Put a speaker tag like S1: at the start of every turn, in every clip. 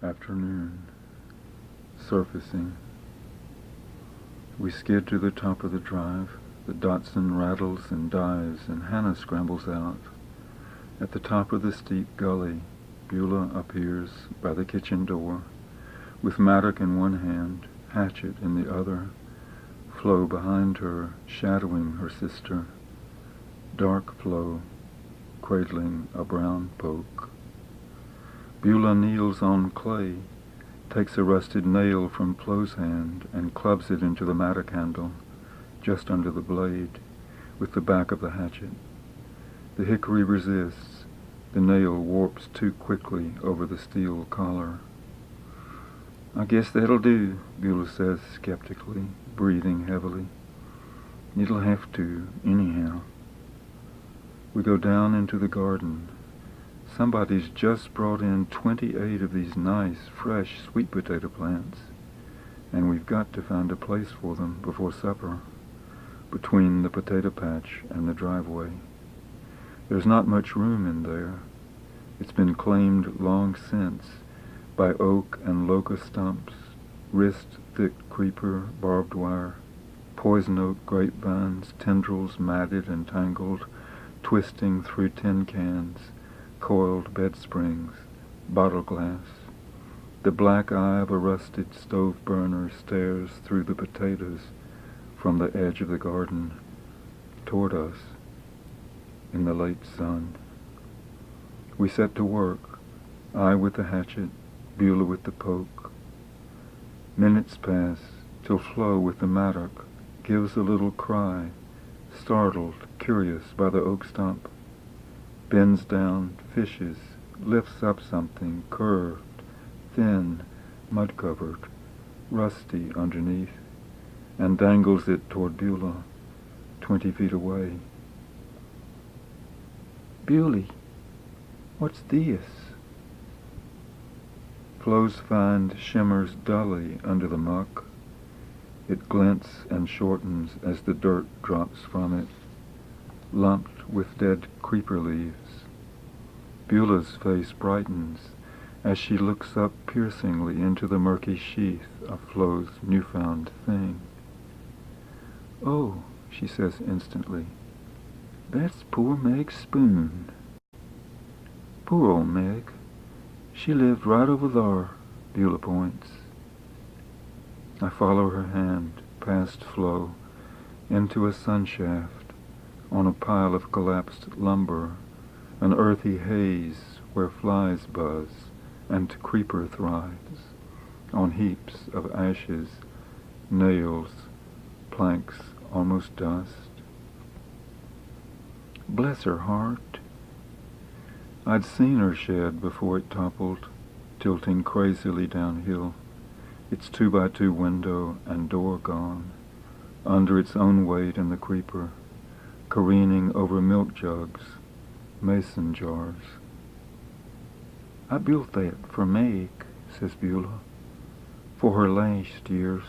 S1: Afternoon. Surfacing. We skid to the top of the drive. The Datsun rattles and dives, and Hannah scrambles out. At the top of the steep gully, Beulah appears by the kitchen door, with mattock in one hand, hatchet in the other, Flo behind her, shadowing her sister. Dark Flo, cradling a brown poke. Beulah kneels on clay, takes a rusted nail from Flo's hand and clubs it into the mattock handle, just under the blade, with the back of the hatchet. The hickory resists. The nail warps too quickly over the steel collar. "I guess that'll do," Beulah says skeptically, breathing heavily. "It'll have to, anyhow." We go down into the garden. Somebody's just brought in 28 of these nice, fresh sweet potato plants, and we've got to find a place for them before supper, between the potato patch and the driveway. There's not much room in there. It's been claimed long since by oak and locust stumps, wrist-thick creeper, barbed wire, poison oak grapevines, tendrils matted and tangled, twisting through tin cans, coiled bed springs, bottle glass. The black eye of a rusted stove burner stares through the potatoes from the edge of the garden toward us in the late sun. We set to work, I with the hatchet, Beulah with the poke. Minutes pass till Flo with the mattock gives a little cry, startled, curious by the oak stump, bends down, fishes, lifts up something curved, thin, mud-covered, rusty underneath, and dangles it toward Beulah, 20 feet away. "Bewley, what's this?" Flo's find shimmers dully under the muck. It glints and shortens as the dirt drops from it, lumped with dead creeper leaves. Beulah's face brightens as she looks up piercingly into the murky sheath of Flo's newfound thing. "Oh," she says instantly, "that's poor Meg's spoon." "Poor old Meg. She lived right over thar," Beulah points. I follow her hand past Flo into a sunshaft on a pile of collapsed lumber, an earthy haze where flies buzz and creeper thrives, on heaps of ashes, nails, planks almost dust. Bless her heart. I'd seen her shed before it toppled, tilting crazily downhill, its 2x2 window and door gone, under its own weight in the creeper, careening over milk jugs, mason jars. "I built that for Meg," says Beulah, "for her last years."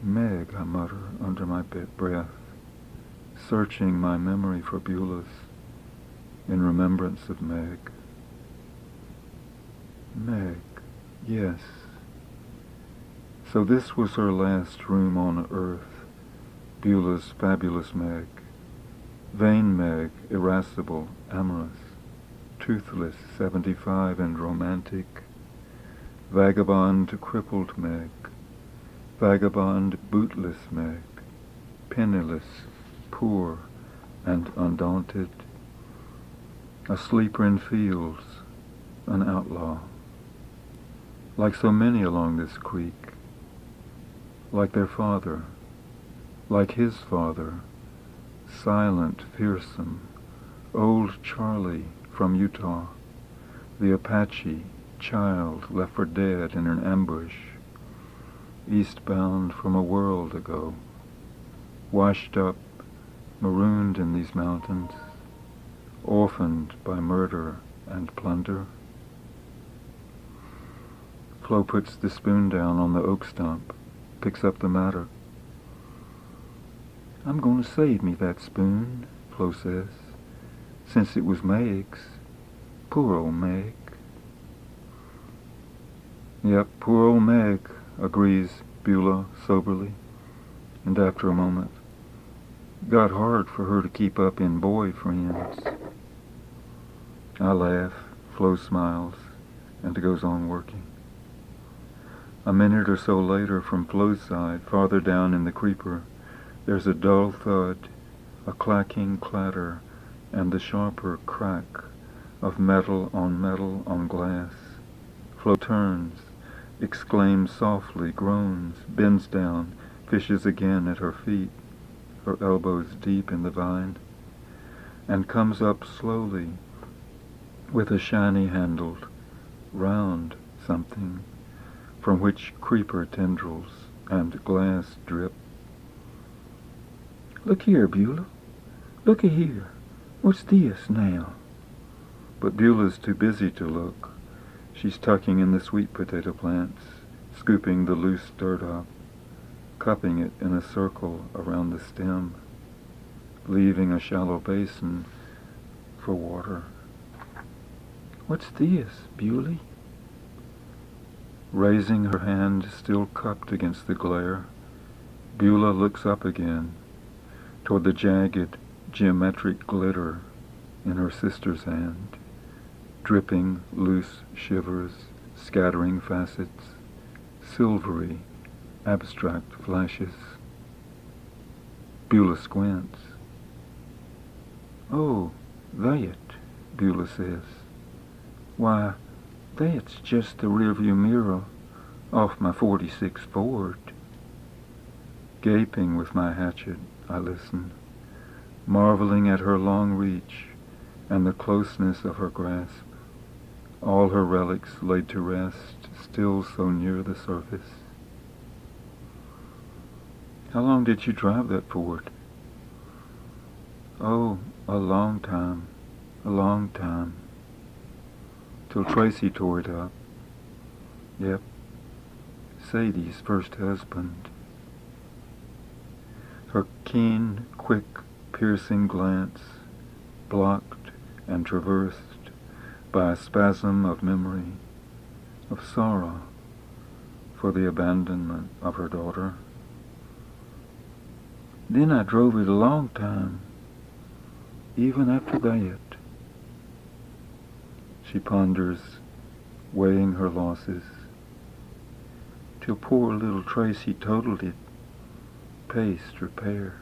S1: "Meg," I mutter under my breath, searching my memory for Beulah's, in remembrance of Meg. Meg, yes. So this was her last room on earth, Beulah's fabulous Meg. Vain Meg, irascible, amorous, toothless, 75 and romantic. Vagabond, crippled Meg. Vagabond, bootless Meg. Penniless, poor, and undaunted. A sleeper in fields, an outlaw. Like so many along this creek. Like their father. Like his father. Silent, fearsome. Old Charlie from Utah. The Apache child left for dead in an ambush. Eastbound from a world ago. Washed up, marooned in these mountains. Orphaned by murder and plunder. Flo puts the spoon down on the oak stump, picks up the mattock. "I'm going to save me that spoon," Flo says, "since it was Meg's. Poor old Meg." Yep, poor old Meg, agrees Beulah soberly, and after a moment, got hard for her to keep up in boy friends. I laugh, Flo smiles, and goes on working. A minute or so later, from Flo's side, farther down in the creeper, there's a dull thud, a clacking clatter, and the sharper crack of metal on glass. Flo turns, exclaims softly, groans, bends down, fishes again at her feet, her elbows deep in the vine, and comes up slowly with a shiny handled, round something from which creeper tendrils and glass drip. "Look here, Beulah. Looky here. What's this now?" But Beulah's too busy to look. She's tucking in the sweet potato plants, scooping the loose dirt up, cupping it in a circle around the stem, leaving a shallow basin for water. "What's this, Bewley?" Raising her hand, still cupped against the glare, Beulah looks up again, toward the jagged, geometric glitter in her sister's hand, dripping loose shivers, scattering facets, silvery, abstract flashes. Beulah squints. "Oh, that," Beulah says. "Why, that's just the rearview mirror off my '46 Ford." Gaping with my hatchet, I listen, marveling at her long reach and the closeness of her grasp, all her relics laid to rest, still so near the surface. "How long did you drive that Ford?" "Oh, a long time, till Tracy tore it up. Yep, Sadie's first husband." Her keen, quick, piercing glance, blocked and traversed by a spasm of memory, of sorrow for the abandonment of her daughter. "Then I drove it a long time, even after that." She ponders, weighing her losses, till poor little Tracy totaled it, paced repair.